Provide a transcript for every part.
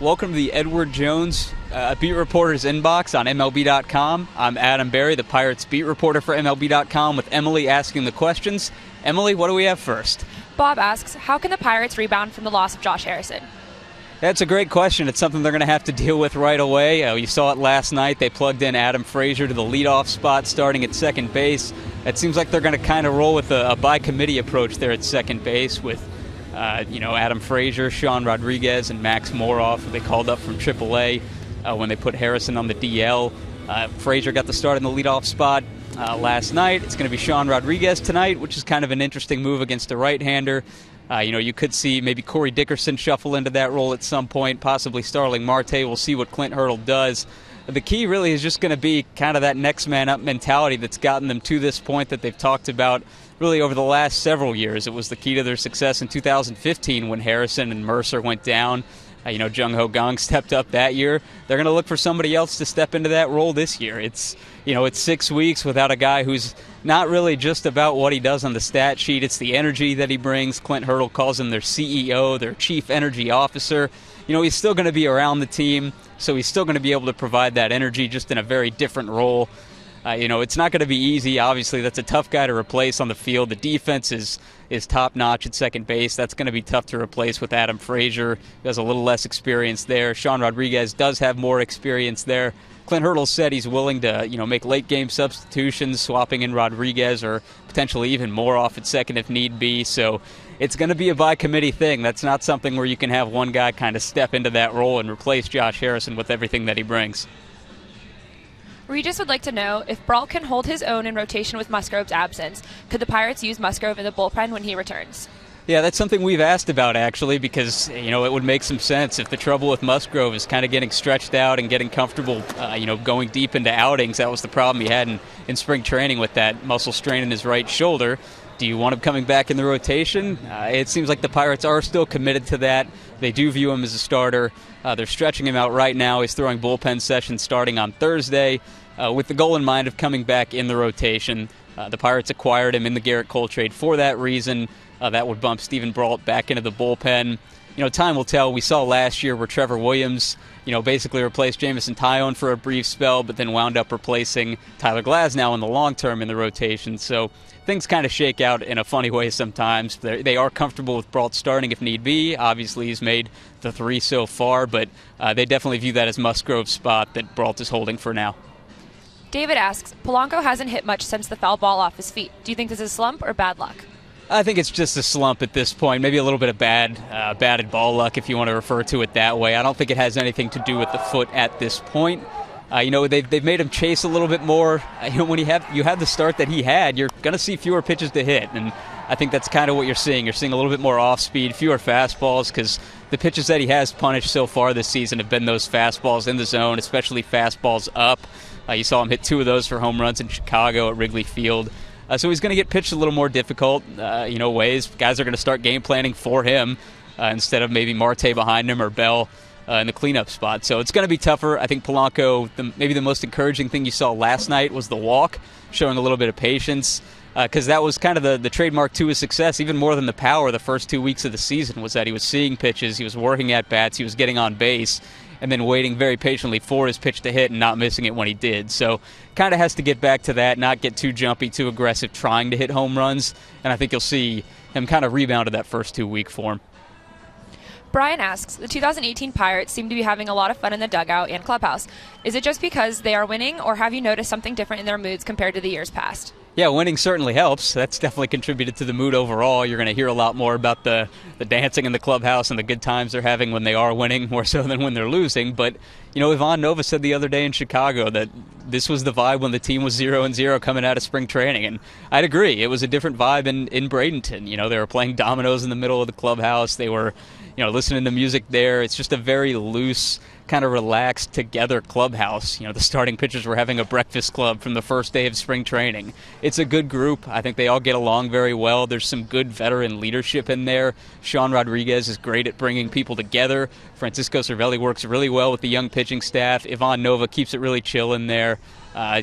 Welcome to the Edward Jones Beat Reporter's Inbox on MLB.com. I'm Adam Berry, the Pirates beat reporter for MLB.com, with Emily asking the questions. Emily, what do we have first? Bob asks, how can the Pirates rebound from the loss of Josh Harrison? That's a great question. It's something they're going to have to deal with right away. You saw it last night. They plugged in Adam Frazier to the leadoff spot starting at second base. It seems like they're going to kind of roll with a by-committee approach there at second base with Adam Frazier, Sean Rodriguez, and Max Moroff, who they called up from AAA when they put Harrison on the DL. Frazier got the start in the leadoff spot last night. It's going to be Sean Rodriguez tonight, which is kind of an interesting move against a right-hander. You could see maybe Corey Dickerson shuffle into that role at some point, possibly Starling Marte. We'll see what Clint Hurdle does. The key really is just going to be kind of that next man up mentality that's gotten them to this point that they've talked about really over the last several years. It was the key to their success in 2015 when Harrison and Mercer went down. Jung Ho Gong stepped up that year. They're going to look for somebody else to step into that role this year. It's 6 weeks without a guy who's not really just about what he does on the stat sheet. It's the energy that he brings. Clint Hurdle calls him their CEO, their chief energy officer. He's still going to be around the team, so he's still going to be able to provide that energy just in a very different role. It's not going to be easy. Obviously, that's a tough guy to replace on the field. The defense is top-notch at second base. That's going to be tough to replace with Adam Frazier, who has a little less experience there. Sean Rodriguez does have more experience there. Clint Hurdle said he's willing to, make late-game substitutions, swapping in Rodriguez or potentially even more off at second if need be. So it's going to be a by-committee thing. That's not something where you can have one guy kind of step into that role and replace Josh Harrison with everything that he brings. Regis would like to know, if Brault can hold his own in rotation with Musgrove's absence, could the Pirates use Musgrove in the bullpen when he returns? Yeah, that's something we've asked about, actually, because, it would make some sense. If the trouble with Musgrove is kind of getting stretched out and getting comfortable, going deep into outings, that was the problem he had in spring training with that muscle strain in his right shoulder. Do you want him coming back in the rotation? It seems like the Pirates are still committed to that. They do view him as a starter. They're stretching him out right now. He's throwing bullpen sessions starting on Thursday with the goal in mind of coming back in the rotation. The Pirates acquired him in the Garrett Cole trade for that reason. That would bump Steven Brault back into the bullpen. Time will tell. We saw last year where Trevor Williams, basically replaced Jamison Tyone for a brief spell, but then wound up replacing Tyler Glasnow in the long term in the rotation. So things kind of shake out in a funny way sometimes. They are comfortable with Brault starting if need be. Obviously, he's made the 3 so far, but they definitely view that as Musgrove's spot that Brault is holding for now. David asks, Polanco hasn't hit much since the foul ball off his feet. Do you think this is a slump or bad luck? I think it's just a slump at this point. Maybe a little bit of batted ball luck, if you want to refer to it that way. I don't think it has anything to do with the foot at this point. They've made him chase a little bit more. When you have the start that he had, you're going to see fewer pitches to hit, and I think that's kind of what you're seeing. You're seeing a little bit more off-speed, fewer fastballs, because the pitches that he has punished so far this season have been those fastballs in the zone, especially fastballs up. You saw him hit 2 of those for home runs in Chicago at Wrigley Field. So he's going to get pitched a little more difficult, ways. Guys are going to start game planning for him instead of maybe Marte behind him or Bell in the cleanup spot. So it's going to be tougher. I think Polanco, maybe the most encouraging thing you saw last night was the walk, showing a little bit of patience, because that was kind of the trademark to his success, even more than the power the first 2 weeks of the season, was that he was seeing pitches, he was working at bats, he was getting on base, and then waiting very patiently for his pitch to hit and not missing it when he did. So kind of has to get back to that, not get too jumpy, too aggressive, trying to hit home runs, and I think you'll see him kind of rebound to that first 2-week form. Brian asks, the 2018 Pirates seem to be having a lot of fun in the dugout and clubhouse. Is it just because they are winning, or have you noticed something different in their moods compared to the years past? Yeah, winning certainly helps. That's definitely contributed to the mood overall. You're going to hear a lot more about the dancing in the clubhouse and the good times they're having when they are winning, more so than when they're losing. But, Ivan Nova said the other day in Chicago that this was the vibe when the team was 0-0 coming out of spring training. And I'd agree. It was a different vibe in Bradenton. They were playing dominoes in the middle of the clubhouse. They were, listening to music there. It's just a very loose, kind of relaxed together clubhouse. The starting pitchers were having a breakfast club from the first day of spring training. It's a good group. I think they all get along very well. There's some good veteran leadership in there. Sean Rodriguez is great at bringing people together. Francisco Cervelli works really well with the young pitching staff. Ivan Nova keeps it really chill in there.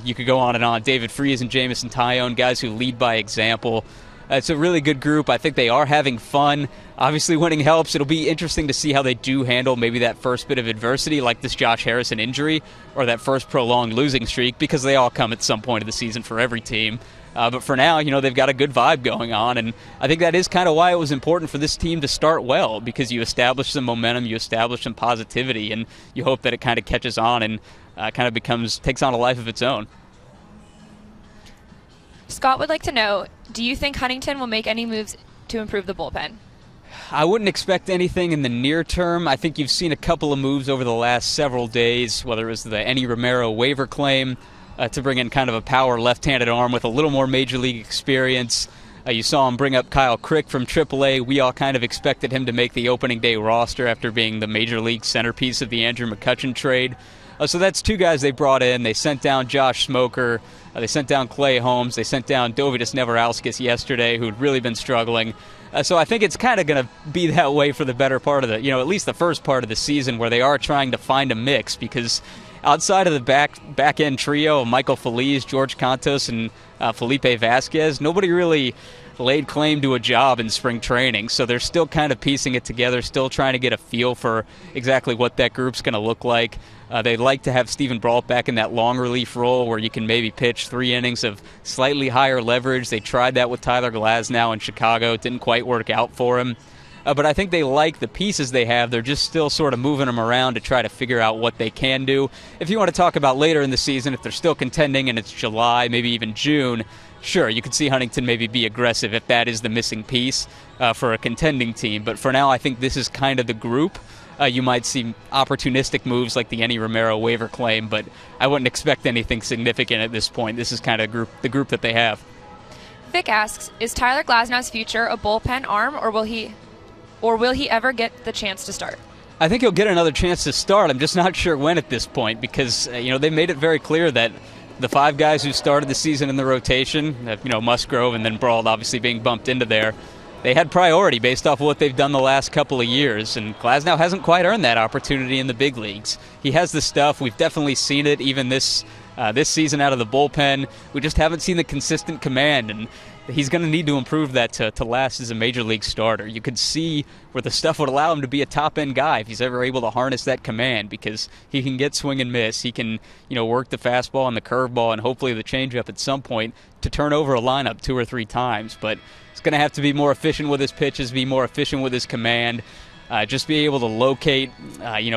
You could go on and on. David Freese and Jamison Tyone, guys who lead by example. It's a really good group. I think they are having fun. Obviously, winning helps. It'll be interesting to see how they do handle maybe that first bit of adversity, like this Josh Harrison injury, or that first prolonged losing streak, because they all come at some point of the season for every team. But for now, they've got a good vibe going on, and I think that is kind of why it was important for this team to start well, because you establish some momentum, you establish some positivity, and you hope that it kind of catches on and kind of takes on a life of its own. Scott would like to know, do you think Huntington will make any moves to improve the bullpen? I wouldn't expect anything in the near term. I think you've seen a couple of moves over the last several days, whether it was the Enny Romero waiver claim to bring in kind of a power left-handed arm with a little more major league experience. You saw him bring up Kyle Crick from AAA. We all kind of expected him to make the opening day roster after being the major league centerpiece of the Andrew McCutchen trade. So that's two guys they brought in. They sent down Josh Smoker. They sent down Clay Holmes. They sent down Dovydas Neverauskas yesterday, who'd really been struggling. So I think it's kind of going to be that way for the better part of at least the first part of the season, where they are trying to find a mix, because outside of the back-end trio of Michael Feliz, George Contos, and Felipe Vasquez, nobody really laid claim to a job in spring training. So they're still kind of piecing it together, still trying to get a feel for exactly what that group's going to look like. They'd like to have Stephen Brault back in that long relief role where you can maybe pitch 3 innings of slightly higher leverage. They tried that with Tyler Glasnow in Chicago. It didn't quite work out for him. But I think they like the pieces they have. They're just still sort of moving them around to try to figure out what they can do. If you want to talk about later in the season, if they're still contending and it's July, maybe even June, sure, you could see Huntington maybe be aggressive if that is the missing piece for a contending team. But for now, I think this is kind of the group. You might see opportunistic moves like the Enny Romero waiver claim, but I wouldn't expect anything significant at this point. This is kind of the group that they have. Vic asks, is Tyler Glasnow's future a bullpen arm, or will he ever get the chance to start? I think he'll get another chance to start. I'm just not sure when at this point, because they made it very clear that the 5 guys who started the season in the rotation, Musgrove and then Brault obviously being bumped into there, they had priority based off of what they've done the last couple of years, and Glasnow hasn't quite earned that opportunity in the big leagues. He has the stuff. We've definitely seen it even this season out of the bullpen. We just haven't seen the consistent command, and he's going to need to improve that to last as a major league starter. You could see where the stuff would allow him to be a top-end guy if he's ever able to harness that command, because he can get swing and miss. He can, work the fastball and the curveball and hopefully the changeup at some point to turn over a lineup 2 or 3 times. But he's going to have to be more efficient with his pitches, be more efficient with his command, just be able to locate,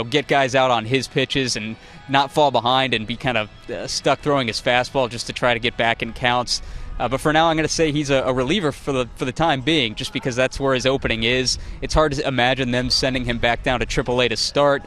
get guys out on his pitches and not fall behind and be kind of stuck throwing his fastball just to try to get back in counts. But for now, I'm going to say he's a reliever for the time being, just because that's where his opening is. It's hard to imagine them sending him back down to AAA to start,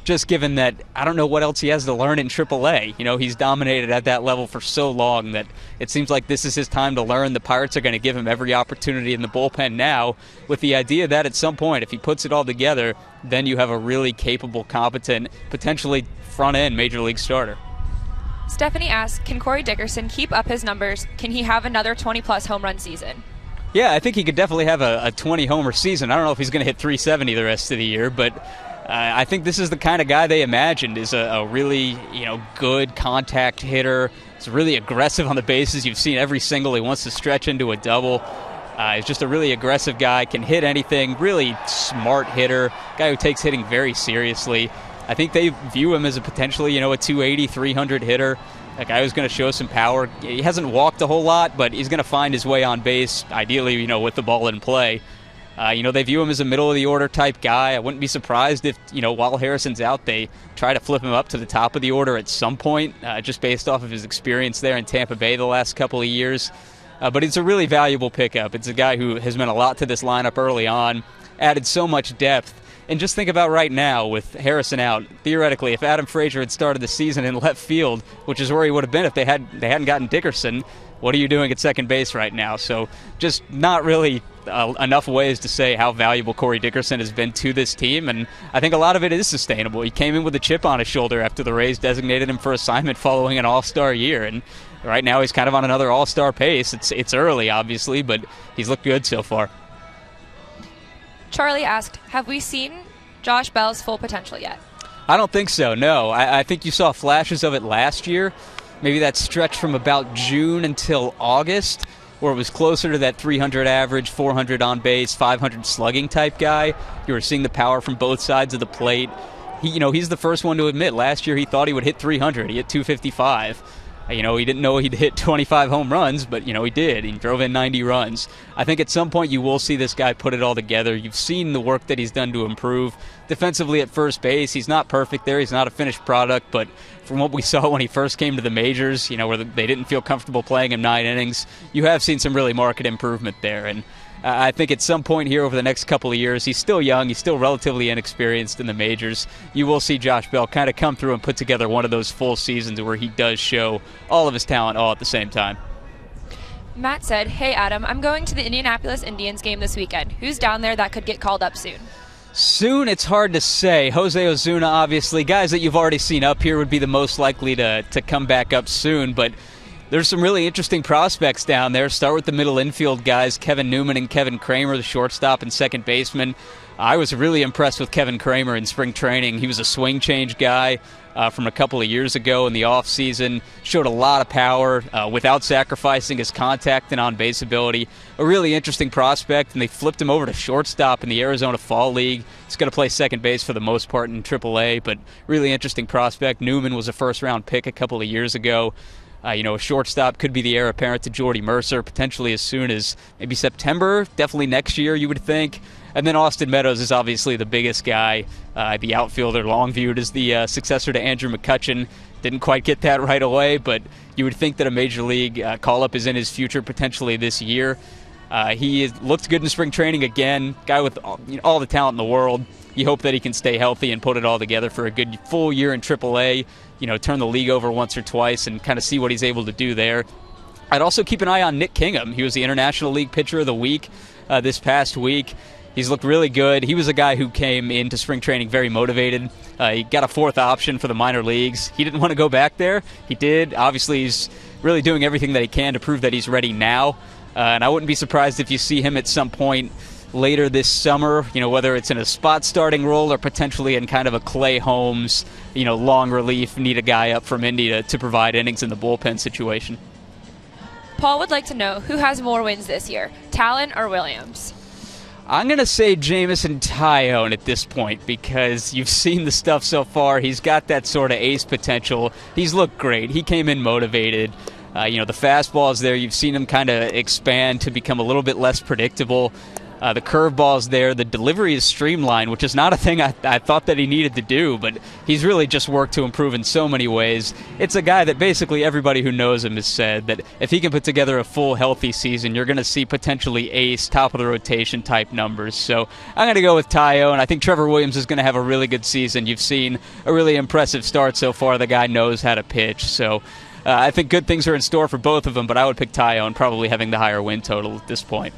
just given that I don't know what else he has to learn in AAA. He's dominated at that level for so long that it seems like this is his time to learn. The Pirates are going to give him every opportunity in the bullpen now, with the idea that at some point, if he puts it all together, then you have a really capable, competent, potentially front-end major league starter. Stephanie asks, can Corey Dickerson keep up his numbers? Can he have another 20-plus home run season? Yeah, I think he could definitely have a 20-homer season. I don't know if he's going to hit 370 the rest of the year, but I think this is the kind of guy they imagined, is a really good contact hitter. He's really aggressive on the bases. You've seen every single. He wants to stretch into a double. He's just a really aggressive guy, can hit anything, really smart hitter, guy who takes hitting very seriously. I think they view him as a potentially, a 280, 300 hitter, a guy who's going to show some power. He hasn't walked a whole lot, but he's going to find his way on base, ideally, with the ball in play. They view him as a middle-of-the-order type guy. I wouldn't be surprised if, while Harrison's out, they try to flip him up to the top of the order at some point, just based off of his experience there in Tampa Bay the last couple of years. But it's a really valuable pickup. It's a guy who has meant a lot to this lineup early on, added so much depth. And just think about right now with Harrison out. Theoretically, if Adam Frazier had started the season in left field, which is where he would have been if they hadn't gotten Dickerson, what are you doing at second base right now? So just not really enough ways to say how valuable Corey Dickerson has been to this team, and I think a lot of it is sustainable. He came in with a chip on his shoulder after the Rays designated him for assignment following an all-star year, and right now he's kind of on another all-star pace. It's early, obviously, but he's looked good so far. Charlie asked, have we seen Josh Bell's full potential yet? I don't think so, no. I think you saw flashes of it last year. Maybe that stretch from about June until August. where it was closer to that 300 average, 400 on base, 500 slugging type guy. You were seeing the power from both sides of the plate. He's the first one to admit last year he thought he would hit 300. He hit 255. He didn't know he'd hit 25 home runs, but, he did. He drove in 90 runs. I think at some point you will see this guy put it all together. You've seen the work that he's done to improve. Defensively at first base, he's not perfect there. He's not a finished product, but from what we saw when he first came to the majors, where they didn't feel comfortable playing him 9 innings, you have seen some really marked improvement there. And I think at some point here over the next couple of years, he's still young, he's still relatively inexperienced in the majors. You will see Josh Bell kind of come through and put together one of those full seasons where he does show all of his talent all at the same time. Matt said, "Hey Adam, I'm going to the Indianapolis Indians game this weekend. Who's down there that could get called up soon?" Soon, it's hard to say. Jose Ozuna, obviously. Guys that you've already seen up here would be the most likely to come back up soon, but there's some really interesting prospects down there. Start with the middle infield guys, Kevin Newman and Kevin Kramer, the shortstop and second baseman. I was really impressed with Kevin Kramer in spring training. He was a swing change guy from a couple of years ago in the offseason. Showed a lot of power without sacrificing his contact and on-base ability. A really interesting prospect, and they flipped him over to shortstop in the Arizona Fall League. He's going to play second base for the most part in AAA, but really interesting prospect. Newman was a first-round pick a couple of years ago. A shortstop could be the heir apparent to Jordy Mercer, potentially as soon as maybe September, definitely next year, you would think. And then Austin Meadows is obviously the biggest guy, the outfielder, long viewed as the successor to Andrew McCutchen. Didn't quite get that right away, but you would think that a major league call-up is in his future potentially this year. He looked good in spring training again, guy with all the talent in the world. You hope that he can stay healthy and put it all together for a good full year in AAA, turn the league over once or twice and kind of see what he's able to do there. I'd also keep an eye on Nick Kingham. He was the International League Pitcher of the Week this past week. He's looked really good. He was a guy who came into spring training very motivated. He got a fourth option for the minor leagues. He didn't want to go back there. He did. Obviously, he's really doing everything that he can to prove that he's ready now. And I wouldn't be surprised if you see him at some point later this summer, whether it's in a spot starting role or potentially in kind of a Clay Holmes, long relief, need a guy up from Indy to provide innings in the bullpen situation. Paul would like to know who has more wins this year, Talon or Williams? I'm going to say Jamison Tyone at this point because you've seen the stuff so far. He's got that sort of ace potential. He's looked great. He came in motivated. The fastball is there. You've seen him kind of expand to become a little bit less predictable. The curveball's there. The delivery is streamlined, which is not a thing I thought that he needed to do, but he's really just worked to improve in so many ways. It's a guy that basically everybody who knows him has said that if he can put together a full, healthy season, you're going to see potentially ace, top-of-the-rotation type numbers. So I'm going to go with Tayo, and I think Trevor Williams is going to have a really good season. You've seen a really impressive start so far. The guy knows how to pitch, so I think good things are in store for both of them, but I would pick Tayo and probably having the higher win total at this point.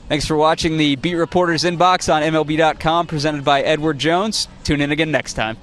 Thanks for watching the Beat Reporters Inbox on MLB.com, presented by Edward Jones. Tune in again next time.